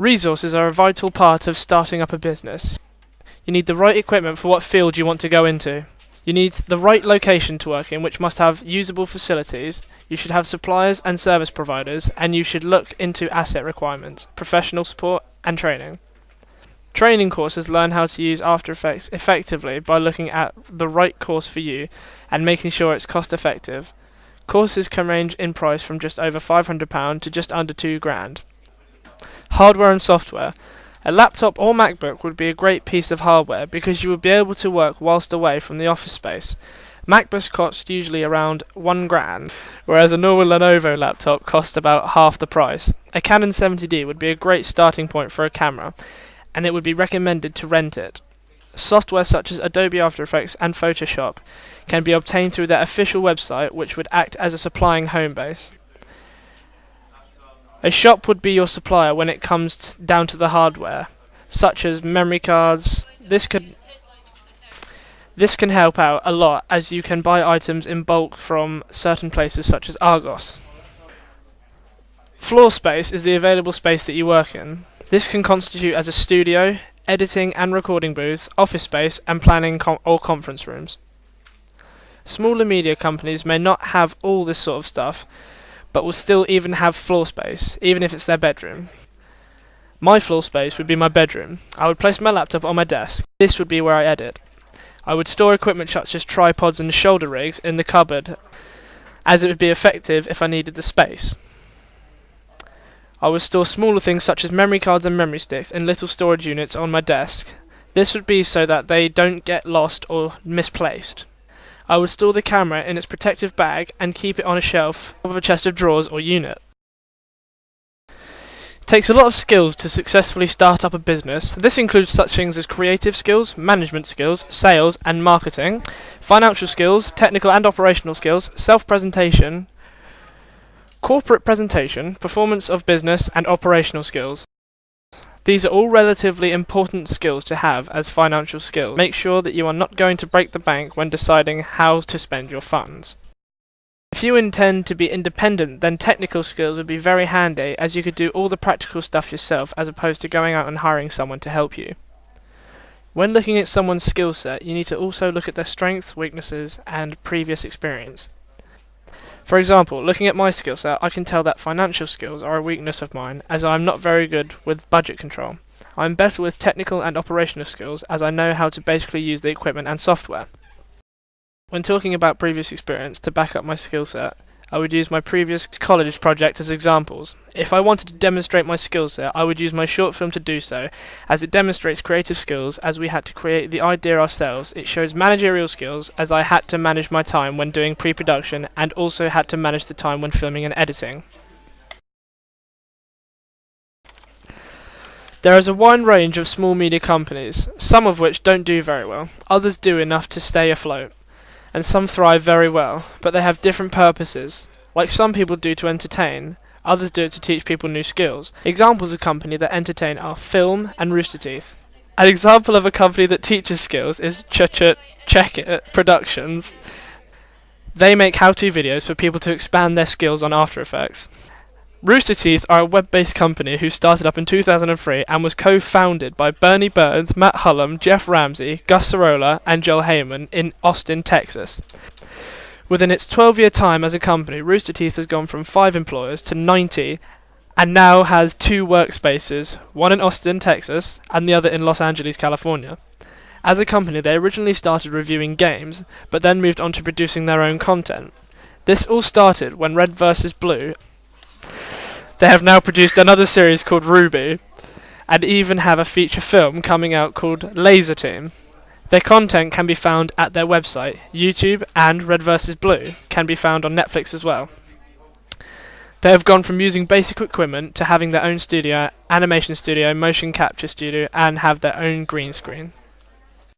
Resources are a vital part of starting up a business. You need the right equipment for what field you want to go into. You need the right location to work in, which must have usable facilities. You should have suppliers and service providers, and you should look into asset requirements, professional support, and training. Training courses learn how to use After Effects effectively by looking at the right course for you and making sure it's cost effective. Courses can range in price from just over £500 to just under £2,000. Hardware and software. A laptop or MacBook would be a great piece of hardware because you would be able to work whilst away from the office space. MacBooks cost usually around £1,000, whereas a normal Lenovo laptop costs about half the price. A Canon 70D would be a great starting point for a camera, and it would be recommended to rent it. Software such as Adobe After Effects and Photoshop can be obtained through their official website, which would act as a supplying home base. A shop would be your supplier when it comes down to the hardware, such as memory cards. This can help out a lot, as you can buy items in bulk from certain places such as Argos. Floor space is the available space that you work in. This can constitute as a studio, editing and recording booth, office space, and planning or conference rooms. Smaller media companies may not have all this sort of stuff, but will still even have floor space, even if it's their bedroom. My floor space would be my bedroom. I would place my laptop on my desk. This would be where I edit. I would store equipment such as tripods and shoulder rigs in the cupboard, as it would be effective if I needed the space. I would store smaller things such as memory cards and memory sticks in little storage units on my desk. This would be so that they don't get lost or misplaced. I would store the camera in its protective bag and keep it on a shelf of a chest of drawers or unit. It takes a lot of skills to successfully start up a business. This includes such things as creative skills, management skills, sales and marketing, financial skills, technical and operational skills, self-presentation, corporate presentation, performance of business and operational skills. These are all relatively important skills to have as financial skills. Make sure that you are not going to break the bank when deciding how to spend your funds. If you intend to be independent, then technical skills would be very handy, as you could do all the practical stuff yourself as opposed to going out and hiring someone to help you. When looking at someone's skill set, you need to also look at their strengths, weaknesses, and previous experience. For example, looking at my skill set, I can tell that financial skills are a weakness of mine, as I am not very good with budget control. I am better with technical and operational skills, as I know how to basically use the equipment and software. When talking about previous experience to back up my skill set, I would use my previous college project as examples. If I wanted to demonstrate my skill set, I would use my short film to do so, as it demonstrates creative skills, as we had to create the idea ourselves. It shows managerial skills, as I had to manage my time when doing pre-production and also had to manage the time when filming and editing. There is a wide range of small media companies, some of which don't do very well, others do enough to stay afloat, and some thrive very well, but they have different purposes. Like some people do to entertain, others do it to teach people new skills. Examples of company that entertain are Film and Rooster Teeth. An example of a company that teaches skills is Check It Productions. They make how-to videos for people to expand their skills on After Effects. Rooster Teeth are a web-based company who started up in 2003 and was co-founded by Bernie Burns, Matt Hullum, Jeff Ramsey, Gus Sorolla, and Joel Heyman in Austin, Texas. Within its 12-year time as a company, Rooster Teeth has gone from 5 employers to 90 and now has 2 workspaces, one in Austin, Texas, and the other in Los Angeles, California. As a company, they originally started reviewing games, but then moved on to producing their own content. This all started when Red vs. Blue. They have now produced another series called RWBY, and even have a feature film coming out called Laser Team. Their content can be found at their website, YouTube, and Red vs. Blue can be found on Netflix as well. They have gone from using basic equipment to having their own studio, animation studio, motion capture studio, and have their own green screen.